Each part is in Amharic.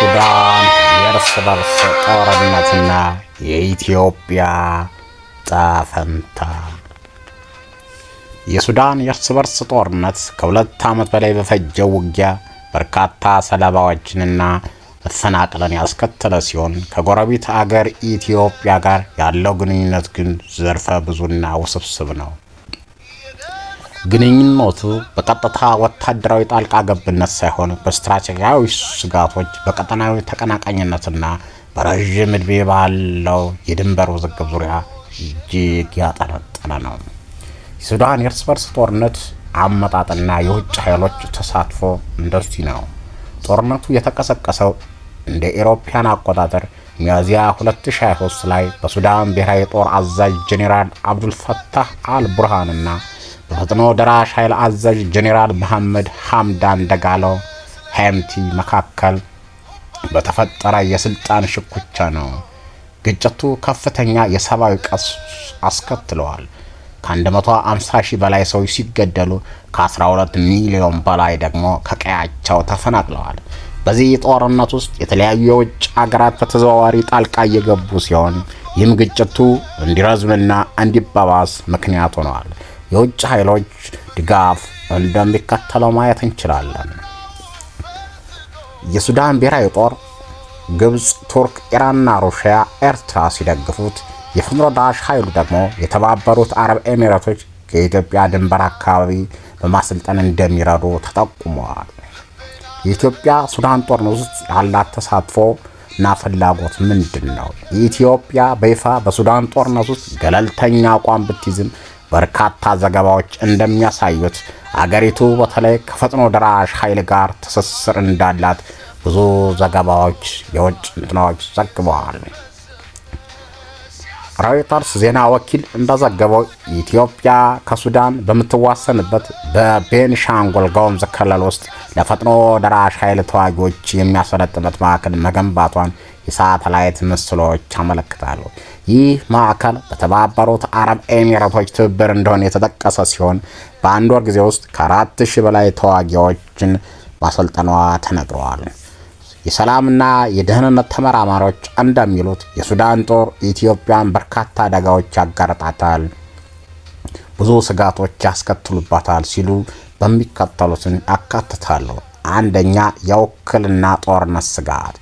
የሱዳን የእርስ በርስ ጦርነትና የኢትዮጵያ ጣፈንታ። የሱዳን የእርስ በርስ ጦርነት ከ2 ዓመት በላይ በፈጀው ውጊያ በርካታ ሰለባዎችንና መፈናቀልን ያስከተለ ሲሆን ከጎረቤት አገር ኢትዮጵያ ጋር ያለው ግንኙነት ግን ዘርፈ ብዙና ውስብስብ ነው። ግንኙነቱ በቀጥታ ወታደራዊ ጣልቃ ገብነት ሳይሆን በስትራቴጂያዊ ስጋቶች፣ በቀጠናዊ ተቀናቃኝነትና በረዥም ዕድሜ ባለው የድንበር ውዝግብ ዙሪያ እጅግ ያጠነጠነ ነው። የሱዳን የእርስ በርስ ጦርነት አመጣጥና የውጭ ኃይሎች ተሳትፎ እንደዚህ ነው። ጦርነቱ የተቀሰቀሰው እንደ አውሮፓውያን አቆጣጠር ሚያዝያ 2023 ላይ በሱዳን ብሔራዊ ጦር አዛዥ ጄኔራል አብዱልፈታህ አልቡርሃንና በፈጥኖ ደራሽ ኃይል አዛዥ ጄኔራል መሐመድ ሐምዳን ዳጋሎ ሄምቲ መካከል በተፈጠረ የስልጣን ሽኩቻ ነው። ግጭቱ ከፍተኛ የሰብአዊ ቀውስ አስከትሏል። ከ150,000 በላይ ሰዎች ሲገደሉ ከ12 ሚሊዮን በላይ ደግሞ ከቀያቸው ተፈናቅለዋል። በዚህ ጦርነት ውስጥ የተለያዩ የውጭ አገራት በተዘዋዋሪ ጣልቃ እየገቡ ሲሆን ይህም ግጭቱ እንዲረዝምና እንዲባባስ ምክንያት ሆነዋል። የውጭ ኃይሎች ድጋፍ እንደሚከተለው ማየት እንችላለን። የሱዳን ብሔራዊ ጦር ግብጽ፣ ቱርክ፣ ኢራንና ሩሲያ ኤርትራ ሲደግፉት፣ የፈጥኖ ደራሽ ኃይሉ ደግሞ የተባበሩት አረብ ኤሚሬቶች ከኢትዮጵያ ድንበር አካባቢ በማሰልጠን እንደሚረዱ ተጠቁመዋል። የኢትዮጵያ ሱዳን ጦርነት ውስጥ ያላት ተሳትፎ እና ፍላጎት ምንድን ነው? የኢትዮጵያ በይፋ በሱዳን ጦርነት ውስጥ ገለልተኛ አቋም ብትይዝም በርካታ ዘገባዎች እንደሚያሳዩት አገሪቱ በተለይ ከፈጥኖ ደራሽ ኃይል ጋር ትስስር እንዳላት ብዙ ዘገባዎች የውጭ እንትኖች ዘግበዋል። ሮይተርስ ዜና ወኪል እንደዘገበው ኢትዮጵያ ከሱዳን በምትዋሰንበት በቤንሻንጉል ጉሙዝ ክልል ውስጥ ለፈጥኖ ደራሽ ኃይል ተዋጊዎች የሚያሰለጥኑት ማዕከል መገንባቷን የሳተላይት ምስሎች ያመለክታሉ። ይህ ማዕከል በተባበሩት አረብ ኤሚሬቶች ትብብር እንደሆነ የተጠቀሰ ሲሆን በአንድ ወር ጊዜ ውስጥ ከ4,000 በላይ ተዋጊዎችን ማሰልጠኗ ተነግረዋል። የሰላምና የደህንነት ተመራማሪዎች እንደሚሉት የሱዳን ጦር ኢትዮጵያን በርካታ አደጋዎች ያጋርጣታል፣ ብዙ ስጋቶች ያስከትሉባታል ሲሉ በሚከተሉትን ያካትታሉ። አንደኛ፣ የውክልና ጦርነት ስጋት።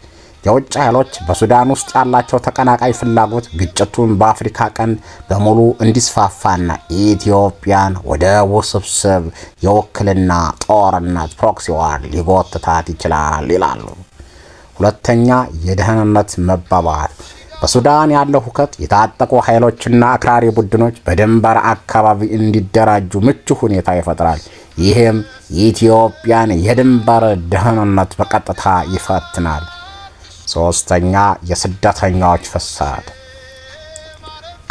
የውጭ ኃይሎች በሱዳን ውስጥ ያላቸው ተቀናቃኝ ፍላጎት ግጭቱን በአፍሪካ ቀንድ በሙሉ እንዲስፋፋና ኢትዮጵያን ወደ ውስብስብ የውክልና ጦርነት ፕሮክሲ ዋር ሊጎትታት ይችላል ይላሉ። ሁለተኛ፣ የደህንነት መባባት። በሱዳን ያለው ሁከት የታጠቁ ኃይሎችና አክራሪ ቡድኖች በድንበር አካባቢ እንዲደራጁ ምቹ ሁኔታ ይፈጥራል። ይህም የኢትዮጵያን የድንበር ደህንነት በቀጥታ ይፈትናል። ሶስተኛ፣ የስደተኞች ፍሰት።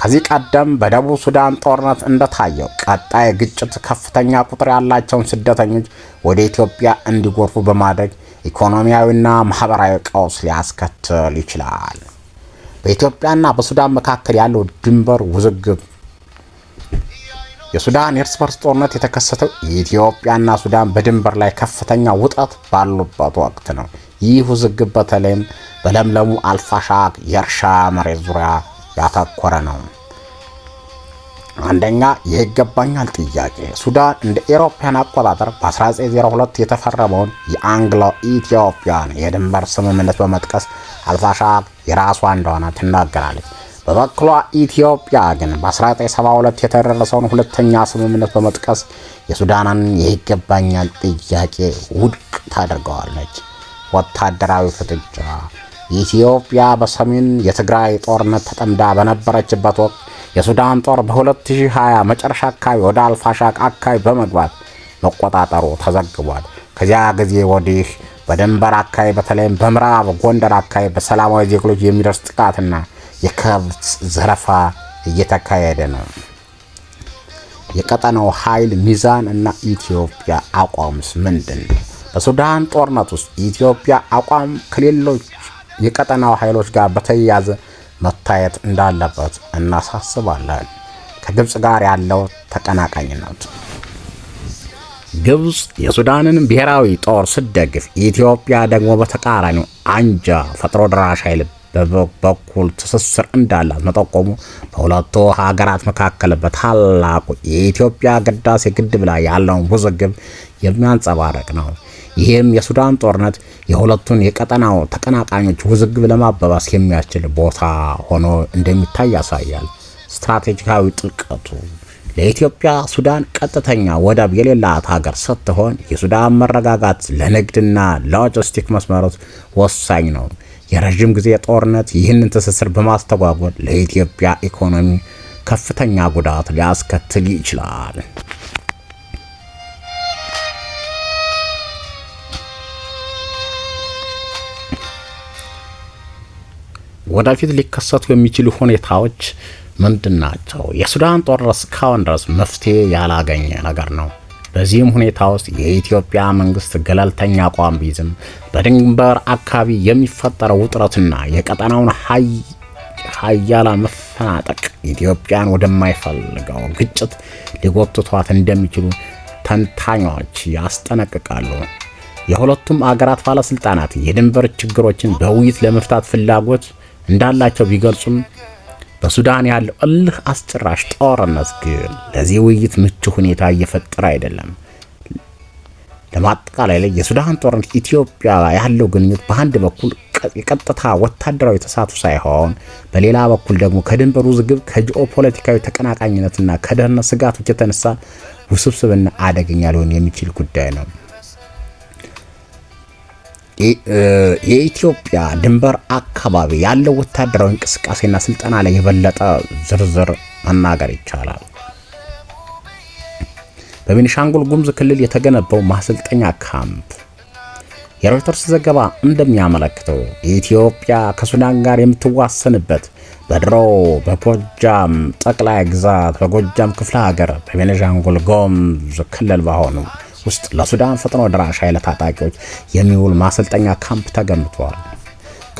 ከዚህ ቀደም በደቡብ ሱዳን ጦርነት እንደታየው ቀጣይ ግጭት ከፍተኛ ቁጥር ያላቸውን ስደተኞች ወደ ኢትዮጵያ እንዲጎርፉ በማድረግ ኢኮኖሚያዊና ማህበራዊ ቀውስ ሊያስከትል ይችላል። በኢትዮጵያና በሱዳን መካከል ያለው ድንበር ውዝግብ። የሱዳን የእርስ በርስ ጦርነት የተከሰተው የኢትዮጵያና ሱዳን በድንበር ላይ ከፍተኛ ውጥረት ባሉበት ወቅት ነው። ይህ ውዝግብ በተለይም በለምለሙ አልፋሻግ የእርሻ መሬት ዙሪያ ያተኮረ ነው። አንደኛ፣ የይገባኛል ጥያቄ። ሱዳን እንደ አውሮፓውያን አቆጣጠር በ1902 የተፈረመውን የአንግሎ ኢትዮጵያን የድንበር ስምምነት በመጥቀስ አልፋሻግ የራሷ እንደሆነ ትናገራለች። በበኩሏ ኢትዮጵያ ግን በ1972 የተደረሰውን ሁለተኛ ስምምነት በመጥቀስ የሱዳንን የይገባኛል ጥያቄ ውድቅ ታደርገዋለች። ወታደራዊ ፍጥጫ። ኢትዮጵያ በሰሜን የትግራይ ጦርነት ተጠምዳ በነበረችበት ወቅት የሱዳን ጦር በ2020 መጨረሻ አካባቢ ወደ አልፋሻግ አካባቢ በመግባት መቆጣጠሩ ተዘግቧል። ከዚያ ጊዜ ወዲህ በድንበር አካባቢ በተለይም በምዕራብ ጎንደር አካባቢ በሰላማዊ ዜጎች የሚደርስ ጥቃትና የከብት ዘረፋ እየተካሄደ ነው። የቀጠናው ኃይል ሚዛን እና ኢትዮጵያ አቋምስ ምንድን ነው? በሱዳን ጦርነት ውስጥ የኢትዮጵያ አቋም ከሌሎች የቀጠናው ኃይሎች ጋር በተያያዘ መታየት እንዳለበት እናሳስባለን። ከግብጽ ጋር ያለው ተቀናቃኝነት። ግብጽ የሱዳንን ብሔራዊ ጦር ስትደግፍ፣ ኢትዮጵያ ደግሞ በተቃራኒው አንጃ ፈጥኖ ደራሽ ኃይል በኩል ትስስር እንዳላት መጠቆሙ በሁለቱ ሀገራት መካከል በታላቁ የኢትዮጵያ ህዳሴ ግድብ ላይ ያለውን ውዝግብ የሚያንጸባርቅ ነው። ይህም የሱዳን ጦርነት የሁለቱን የቀጠናው ተቀናቃኞች ውዝግብ ለማባባስ የሚያስችል ቦታ ሆኖ እንደሚታይ ያሳያል። ስትራቴጂካዊ ጥልቀቱ ለኢትዮጵያ ሱዳን ቀጥተኛ ወደብ የሌላት ሀገር ስትሆን የሱዳን መረጋጋት ለንግድና ሎጂስቲክ መስመሮች ወሳኝ ነው። የረጅም ጊዜ ጦርነት ይህንን ትስስር በማስተጓጎል ለኢትዮጵያ ኢኮኖሚ ከፍተኛ ጉዳት ሊያስከትል ይችላል። ወደፊት ሊከሰቱ የሚችሉ ሁኔታዎች ምንድናቸው? የሱዳን ጦርነት እስካሁን ድረስ መፍትሄ ያላገኘ ነገር ነው። በዚህም ሁኔታ ውስጥ የኢትዮጵያ መንግስት ገለልተኛ አቋም ቢይዝም በድንበር አካባቢ የሚፈጠረው ውጥረትና የቀጠናውን ሀያላን መፈናጠቅ ኢትዮጵያን ወደማይፈልገው ግጭት ሊጎትቷት እንደሚችሉ ተንታኞች ያስጠነቅቃሉ። የሁለቱም አገራት ባለስልጣናት የድንበር ችግሮችን በውይይት ለመፍታት ፍላጎት እንዳላቸው ቢገልጹም በሱዳን ያለው እልህ አስጨራሽ ጦርነት ግን ለዚህ ውይይት ምቹ ሁኔታ እየፈጠረ አይደለም። ለማጠቃለያ ላይ የሱዳን ጦርነት ኢትዮጵያ ያለው ግንኙነት በአንድ በኩል የቀጥታ ወታደራዊ ተሳትፎ ሳይሆን በሌላ በኩል ደግሞ ከድንበር ውዝግብ፣ ከጂኦፖለቲካዊ ተቀናቃኝነትና ከደህንነት ስጋቶች የተነሳ ውስብስብና አደገኛ ሊሆን የሚችል ጉዳይ ነው። የኢትዮጵያ ድንበር አካባቢ ያለው ወታደራዊ እንቅስቃሴና ስልጠና ላይ የበለጠ ዝርዝር መናገር ይቻላል። በቤኒሻንጉል ጉሙዝ ክልል የተገነባው ማሰልጠኛ ካምፕ የሮይተርስ ዘገባ እንደሚያመለክተው ኢትዮጵያ ከሱዳን ጋር የምትዋሰንበት በድሮው በጎጃም ጠቅላይ ግዛት በጎጃም ክፍለ ሀገር በቤኒሻንጉል ጉሙዝ ክልል በሆኑ ውስጥ ለሱዳን ፈጥኖ ደራሽ ኃይል ታጣቂዎች የሚውል ማሰልጠኛ ካምፕ ተገንብቷል።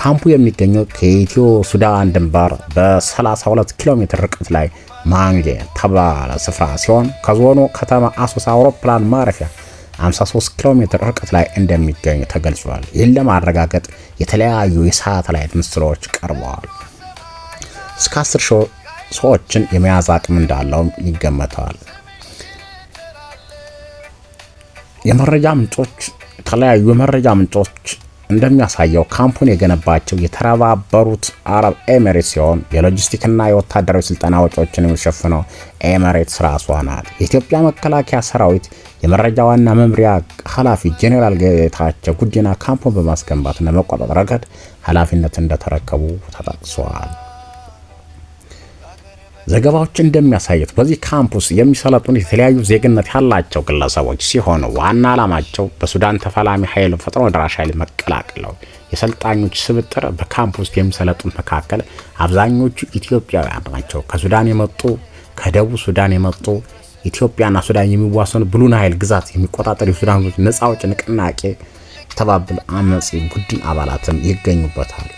ካምፑ የሚገኘው ከኢትዮ ሱዳን ድንበር በ32 ኪሎ ሜትር ርቀት ላይ ማንጌ ተባለ ስፍራ ሲሆን ከዞኑ ከተማ አሶሳ አውሮፕላን ማረፊያ 53 ኪሎ ሜትር ርቀት ላይ እንደሚገኝ ተገልጿል። ይህን ለማረጋገጥ የተለያዩ የሳተላይት ምስሎች ቀርበዋል። እስከ 10 ሰዎችን የመያዝ አቅም እንዳለው ይገመታል። የተለያዩ የመረጃ ምንጮች እንደሚያሳየው ካምፑን የገነባቸው የተባበሩት አረብ ኤሚሬትስ ሲሆን የሎጂስቲክና የወታደራዊ ስልጠና ወጪዎችን የሚሸፍነው ኤሚሬትስ ራሷ ናት። የኢትዮጵያ መከላከያ ሰራዊት የመረጃ ዋና መምሪያ ኃላፊ ጄኔራል ጌታቸው ጉዲና ካምፑን በማስገንባትና መቆጣጠር ረገድ ኃላፊነት እንደተረከቡ ተጠቅሷል። ዘገባዎች እንደሚያሳዩት በዚህ ካምፕስ የሚሰለጡት የተለያዩ ዜግነት ያላቸው ግለሰቦች ሲሆኑ ዋና ዓላማቸው በሱዳን ተፋላሚ ኃይል ፈጥኖ ደራሽ ኃይል መቀላቀል ነው። የሰልጣኞች ስብጥር በካምፕስ የሚሰለጡት መካከል አብዛኞቹ ኢትዮጵያውያን ናቸው። ከሱዳን የመጡ፣ ከደቡብ ሱዳን የመጡ ኢትዮጵያና ሱዳን የሚዋሰኑ ብሉ ናይል ግዛት የሚቆጣጠሩ የሱዳን ነፃ አውጪ ንቅናቄ የተባበረ አመጺ ቡድን አባላትም ይገኙበታል።